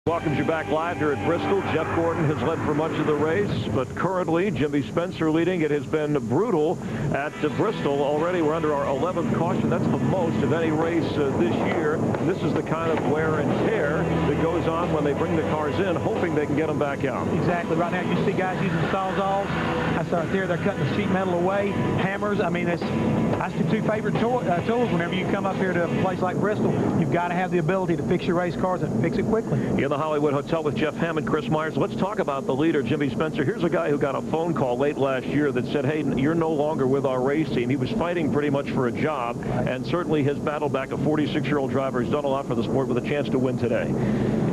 Welcomes you back live here at Bristol. Jeff Gordon has led for much of the race, but currently Jimmy Spencer leading. It has been brutal at Bristol already. We're under our 11th caution. That's the most of any race this year. This is the kind of wear and tear that goes on when they bring the cars in, hoping they can get them back out. Exactly. Right now you see guys using sawzalls. That's right there. They're cutting the sheet metal away. Hammers. I mean, that's your two favorite tools whenever you come up here to a place like Bristol. You've got to have the ability to fix your race cars and fix it quickly. In the Hollywood Hotel with Jeff Hammond, Chris Myers. Let's talk about the leader, Jimmy Spencer. Here's a guy who got a phone call late last year that said, hey, you're no longer with our race team. He was fighting pretty much for a job, and certainly has battled back a 46-year-old driver who's done a lot for the sport with a chance to win today.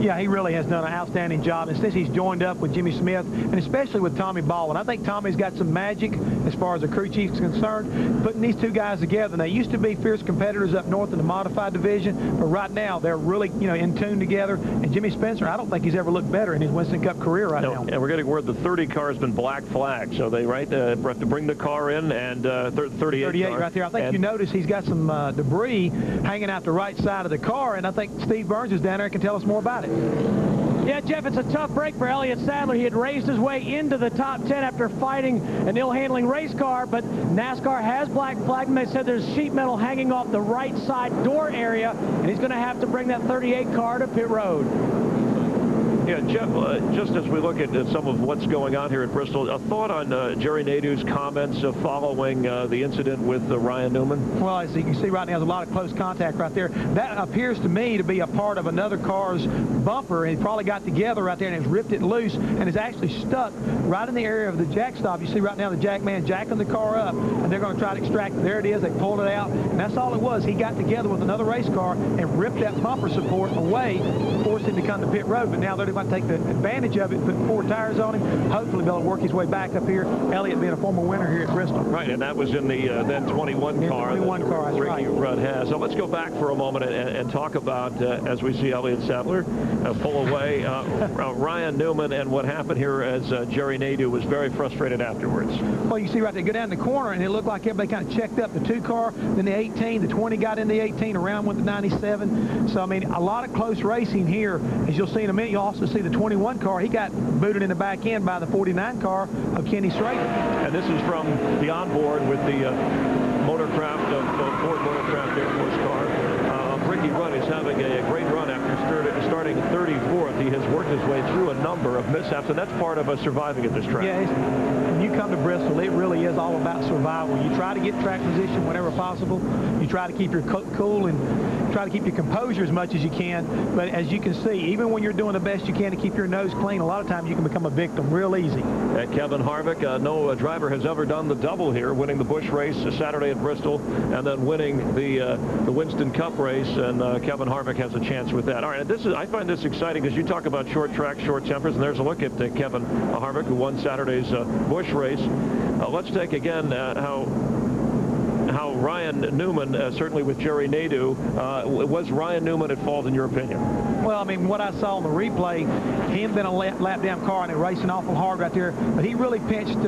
Yeah, he really has done an outstanding job. And since he's joined up with Jimmy Smith, and especially with Tommy Baldwin, I think Tommy's got some magic as far as the crew chief is concerned, putting these two guys together. And they used to be fierce competitors up north in the modified division, but right now they're really, in tune together. And Jimmy Spencer, I don't think he's ever looked better in his Winston Cup career right now. And we're getting word the 30 car has been black flagged, so they have to bring the car in, and 38 right there. I think you notice he's got some debris hanging out the right side of the car, and I think Steve Burns is down there and can tell us more about it. Yeah, Jeff, it's a tough break for Elliott Sadler. He had raced his way into the top 10 after fighting an ill-handling race car, but NASCAR has black flagged him. They said there's sheet metal hanging off the right side door area, and he's going to have to bring that 38 car to pit road. Yeah, Jeff, just as we look at some of what's going on here at Bristol, a thought on Jerry Nadeau's comments following the incident with Ryan Newman? Well, as you can see right now, there's a lot of close contact right there. That appears to me to be a part of another car's bumper, and he probably got together right there and has ripped it loose and is actually stuck right in the area of the jack stop. You see right now the jack man jacking the car up, and they're going to try to extract it. There it is. They pulled it out, and that's all it was. He got together with another race car and ripped that bumper support away, forced him to come to pit road. But now they're going to take the advantage of it, put 4 tires on him, hopefully be able to work his way back up here. Elliott being a former winner here at Bristol. Right, and that was in the then 21 car. 21 car, that's Ricky Rudd has. So let's go back for a moment and talk about, as we see Elliott Sadler pull away, Ryan Newman and what happened here as Jerry Nadeau was very frustrated afterwards. Well, you see right there, go down the corner, and it looked like everybody kind of checked up the 2 car, then the 18, the 20 got in the 18, around went the 97. So, I mean, a lot of close racing here. As you'll see in a minute, you'll also see the 21 car. He got booted in the back end by the 49 car of Kenny Schrader. And this is from the onboard with the Motorcraft Ford Motorcraft Air Force car. Ricky Rudd is having a great run after starting 34th. He has worked his way through a number of mishaps, and that's part of surviving at this track. Yeah, when you come to Bristol, it really is all about survival. You try to get track position whenever possible. You try to keep your cool and try to keep your composure as much as you can. But as you can see, even when you're doing the best you can to keep your nose clean, a lot of times you can become a victim real easy. And Kevin Harvick, no driver has ever done the double here, winning the Busch race Saturday at Bristol and then winning the Winston Cup race. And Kevin Harvick has a chance with that. All right, I find this exciting because you talk about short track, short tempers, and there's a look at Kevin Harvick, who won Saturday's Busch race. Let's take again how Ryan Newman, certainly with Jerry Nadeau, was Ryan Newman at fault in your opinion? Well, I mean, what I saw on the replay, him been a lap down car and they're racing awful hard right there, but he really pinched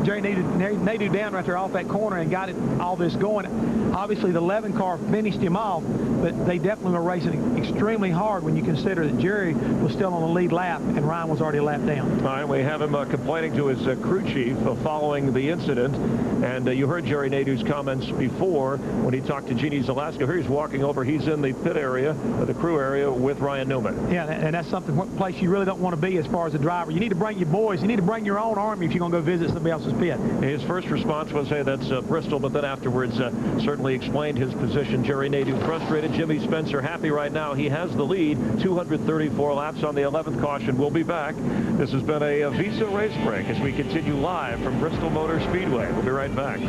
Jerry Nadeau down right there off that corner and got all this going. Obviously, the 11 car finished him off, but they definitely were racing extremely hard when you consider that Jerry was still on the lead lap and Ryan was already a lap down. All right, we have him complaining to his crew chief following the incident, and you heard Jerry Nadeau's comments before when he talked to Jeannie Zalaska. Here he's walking over. He's in the pit area, the crew area, with Ryan Newman. Yeah, and that's something, what place you really don't want to be as far as a driver. You need to bring your boys. You need to bring your own army if you're going to go visit somebody else's pit. His first response was, hey, that's Bristol, but then afterwards certainly explained his position. Jerry Nadeau frustrated. Jimmy Spencer happy right now. He has the lead. 234 laps on the 11th caution. We'll be back. This has been a Visa race break as we continue live from Bristol Motor Speedway. We'll be right back.